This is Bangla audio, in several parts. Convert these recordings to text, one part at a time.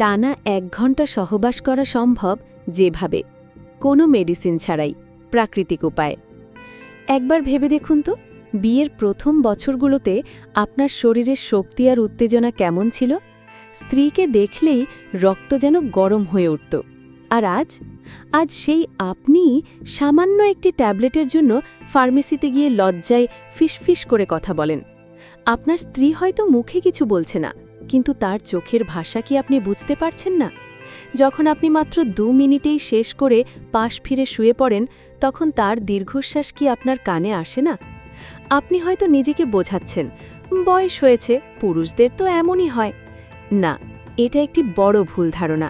টানা 1 ঘন্টা সহবাস করা সম্ভব যেভাবে কোনো মেডিসিন ছাড়াই, প্রাকৃতিক উপায়ে। একবার ভেবে দেখুন তো, বিয়ের প্রথম বছরগুলোতে আপনার শরীরের শক্তি আর উত্তেজনা কেমন ছিল? স্ত্রীকে দেখলেই রক্ত যেন গরম হয়ে উঠত। আর আজ সেই আপনি সামান্য একটি ট্যাবলেটের জন্য ফার্মেসিতে গিয়ে লজ্জায় ফিসফিস করে কথা বলেন। আপনার স্ত্রী হয়তো মুখে কিছু বলছে না, কিন্তু তার চোখের ভাষা কি আপনি বুঝতে পারছেন না? যখন আপনি মাত্র 2 মিনিটেই শেষ করে পাশ ফিরে শুয়ে পড়েন, তখন তার দীর্ঘশ্বাস কি আপনার কানে আসে না? আপনি হয়তো নিজেকে বোঝাচ্ছেন, বয়স হয়েছে, পুরুষদের তো এমনই হয়। না, এটা একটি বড় ভুল ধারণা।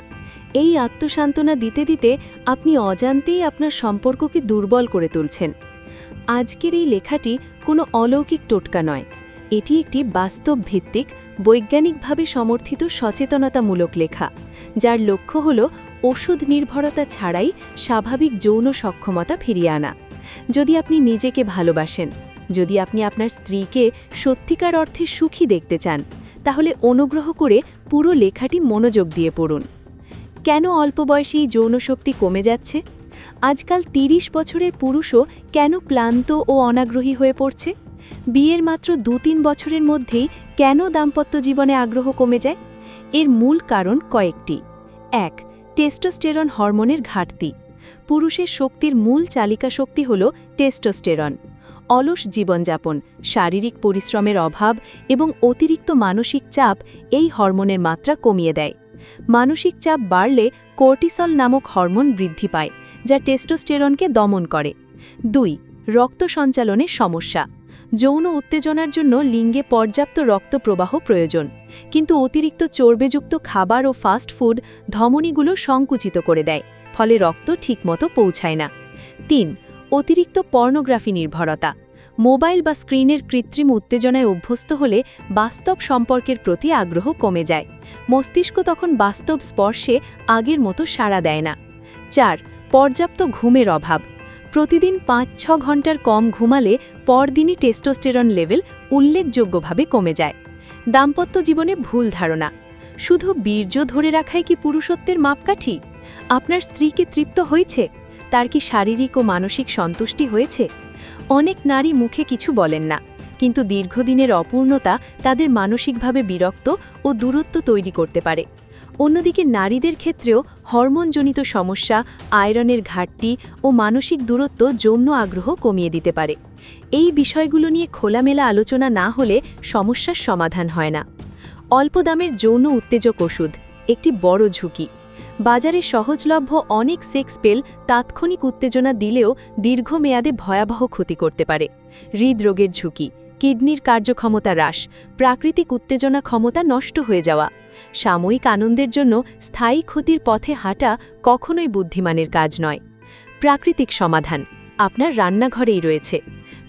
এই আত্মসান্ত্বনা দিতে দিতে আপনি অজান্তেই আপনার সম্পর্ককে দুর্বল করে তুলছেন। আজকের এই লেখাটি কোনো অলৌকিক টোটকা নয়, এটি একটি বাস্তব ভিত্তিক, বৈজ্ঞানিকভাবে সমর্থিত সচেতনতামূলক লেখা, যার লক্ষ্য হল ওষুধ নির্ভরতা ছাড়াই স্বাভাবিক যৌন সক্ষমতা ফিরিয়ে আনা। যদি আপনি নিজেকে ভালোবাসেন, যদি আপনি আপনার স্ত্রীকে সত্যিকার অর্থে সুখী দেখতে চান, তাহলে অনুগ্রহ করে পুরো লেখাটি মনোযোগ দিয়ে পড়ুন। কেন অল্প বয়সেই যৌনশক্তি কমে যাচ্ছে? আজকাল 30 বছরের পুরুষও কেন ক্লান্ত ও অনাগ্রহী হয়ে পড়ছে? বিয়ের মাত্র 2-3 বছরের মধ্যেই কেন দাম্পত্য জীবনে আগ্রহ কমে যায়? এর মূল কারণ কয়েকটি। 1. টেস্টোস্টেরন হরমোনের ঘাটতি। পুরুষের শক্তির মূল চালিকা শক্তি হল টেস্টোস্টেরন। অলস জীবনযাপন, শারীরিক পরিশ্রমের অভাব এবং অতিরিক্ত মানসিক চাপ এই হরমোনের মাত্রা কমিয়ে দেয়। মানসিক চাপ বাড়লে কর্টিসল নামক হরমোন বৃদ্ধি পায়, যা টেস্টোস্টেরনকে দমন করে। 2. রক্ত সঞ্চালনের সমস্যা। যৌন উত্তেজনার জন্য লিঙ্গে পর্যাপ্ত রক্ত প্রবাহ প্রয়োজন, কিন্তু অতিরিক্ত চর্বিযুক্ত খাবার ও ফাস্ট ফুড ধমনীগুলো সংকুচিত করে দেয়, ফলে রক্ত ঠিকমতো পৌঁছায় না। 3. অতিরিক্ত পর্নোগ্রাফি নির্ভরতা। মোবাইল বা স্ক্রিনের কৃত্রিম উত্তেজনায় অভ্যস্ত হলে বাস্তব সম্পর্কের প্রতি আগ্রহ কমে যায়। মস্তিষ্ক তখন বাস্তব স্পর্শে আগের মতো সাড়া দেয় না। 4. পর্যাপ্ত ঘুমের অভাব। প্রতিদিন 5-6 ঘন্টার কম ঘুমালে পরদিনই টেস্টোস্টেরন লেভেল উল্লেখযোগ্যভাবে কমে যায়। দাম্পত্য জীবনে ভুল ধারণা। শুধু বীর্য ধরে রাখাই কি পুরুষত্বের মাপকাঠি? আপনার স্ত্রী কি তৃপ্ত হয়েছে? তার কি শারীরিক ও মানসিক সন্তুষ্টি হয়েছে? অনেক নারী মুখে কিছু বলেন না, কিন্তু দীর্ঘদিনের অপূর্ণতা তাদের মানসিকভাবে বিরক্ত ও দূরত্ব তৈরি করতে পারে। অন্যদিকে নারীদের ক্ষেত্রেও হরমোনজনিত সমস্যা, আয়রনের ঘাটতি ও মানসিক দূরত্ব যৌন আগ্রহ কমিয়ে দিতে পারে। এই বিষয়গুলো নিয়ে খোলামেলা আলোচনা না হলে সমস্যার সমাধান হয় না। অল্প দামের যৌন উত্তেজক ওষুধ একটি বড় ঝুঁকি। বাজারে সহজলভ্য অনেক সেক্স পেল তাৎক্ষণিক উত্তেজনা দিলেও দীর্ঘমেয়াদে ভয়াবহ ক্ষতি করতে পারে। হৃদরোগের ঝুঁকি, কিডনির কার্যক্ষমতা হ্রাস, প্রাকৃতিক উত্তেজনা ক্ষমতা নষ্ট হয়ে যাওয়া। সাময়িক আনন্দের জন্য স্থায়ী ক্ষতির পথে হাঁটা কখনোই বুদ্ধিমানের কাজ নয়। প্রাকৃতিক সমাধান আপনার রান্নাঘরেই রয়েছে।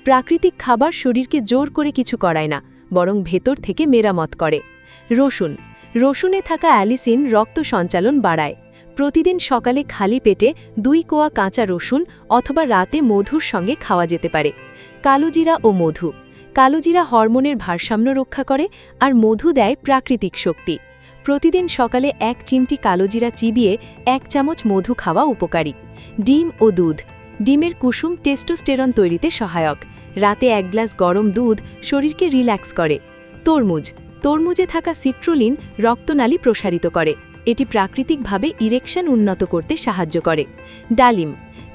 প্রাকৃতিক খাবার শরীরকে জোর করে কিছু করায় না, বরং ভেতর থেকে মেরামত করে। রসুনে থাকা অ্যালিসিন রক্ত সঞ্চালন বাড়ায়। প্রতিদিন সকালে খালি পেটে 2 কোয়া কাঁচা রসুন অথবা রাতে মধুর সঙ্গে খাওয়া যেতে পারে। কালোজিরা ও মধু। কালোজিরা হরমোনের ভারসাম্য রক্ষা করে আর মধু দেয় প্রাকৃতিক শক্তি। প্রতিদিন সকালে 1 চিমটি কালোজিরা চিবিয়ে 1 চামচ মধু খাওয়া উপকারী। ডিম ও দুধ। ডিমের কুসুম টেস্টোস্টেরন তৈরিতে সহায়ক। রাতে 1 গ্লাস গরম দুধ শরীরকে রিল্যাক্স করে। তরমুজে থাকা সিট্রুলিন রক্তনালী প্রসারিত করে। এটি প্রাকৃতিকভাবে ইরেকশন উন্নত করতে সাহায্য করে।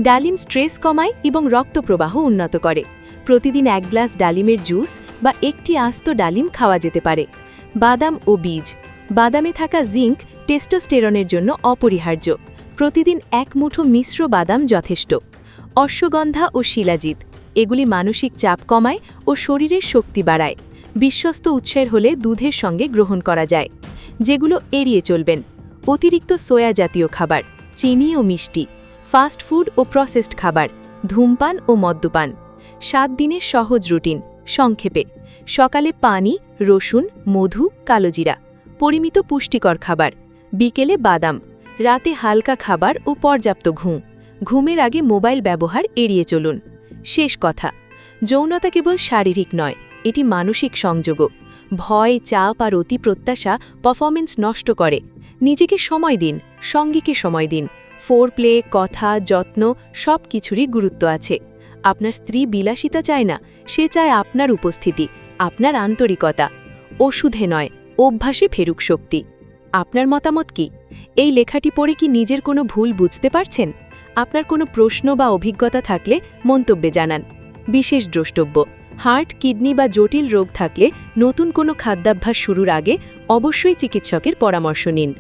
ডালিম স্ট্রেস কমায় এবং রক্ত প্রবাহ উন্নত করে। প্রতিদিন 1 গ্লাস ডালিমের জুস বা একটি আস্ত ডালিম খাওয়া যেতে পারে। বাদাম ও বীজ। বাদামে থাকা জিঙ্ক টেস্টোস্টেরনের জন্য অপরিহার্য। প্রতিদিন 1 মুঠো মিশ্র বাদাম যথেষ্ট। অশ্বগন্ধা ও শিলাজিৎ। এগুলি মানসিক চাপ কমায় ও শরীরের শক্তি বাড়ায়। বিশ্বস্ত উৎসের হলে দুধের সঙ্গে গ্রহণ করা যায়। যেগুলো এড়িয়ে চলবেন: অতিরিক্ত সোয়া জাতীয় খাবার, চিনি ও মিষ্টি, ফাস্ট ফুড ও প্রসেসড খাবার, ধূমপান ও মদ্যপান। 7 দিনের সহজ রুটিন সংক্ষেপে: সকালে পানি, রসুন, মধু, কালোজিরা। পরিমিত পুষ্টিকর খাবার, বিকেলে বাদাম। রাতে হালকা খাবার ও পর্যাপ্ত ঘুমের আগে মোবাইল ব্যবহার এড়িয়ে চলুন। শেষ কথা, যৌনতা কেবল শারীরিক নয়, এটি মানসিক সংযোগও। ভয়, চাপ আর অতি প্রত্যাশা পারফরমেন্স নষ্ট করে। নিজেকে সময় দিন, সঙ্গীকে সময় দিন। ফোরপ্লে, কথা, যত্ন সব কিছুরই গুরুত্ব আছে। আপনার স্ত্রী বিলাসিতা চায় না, সে চায় আপনার উপস্থিতি, আপনার আন্তরিকতা। ওষুধে নয়, অভ্যাসে ফেরুক শক্তি। আপনার মতামত কি? এই লেখাটি পড়ে কি নিজের কোনো ভুল বুঝতে পারছেন? আপনার কোনো প্রশ্ন বা অভিজ্ঞতা থাকলে মন্তব্যে জানান। বিশেষ দ্রষ্টব্য: হার্ট, কিডনি বা জটিল রোগ থাকলে নতুন কোনো খাদ্যাভ্যাস শুরুর আগে অবশ্যই চিকিৎসকের পরামর্শ নিন।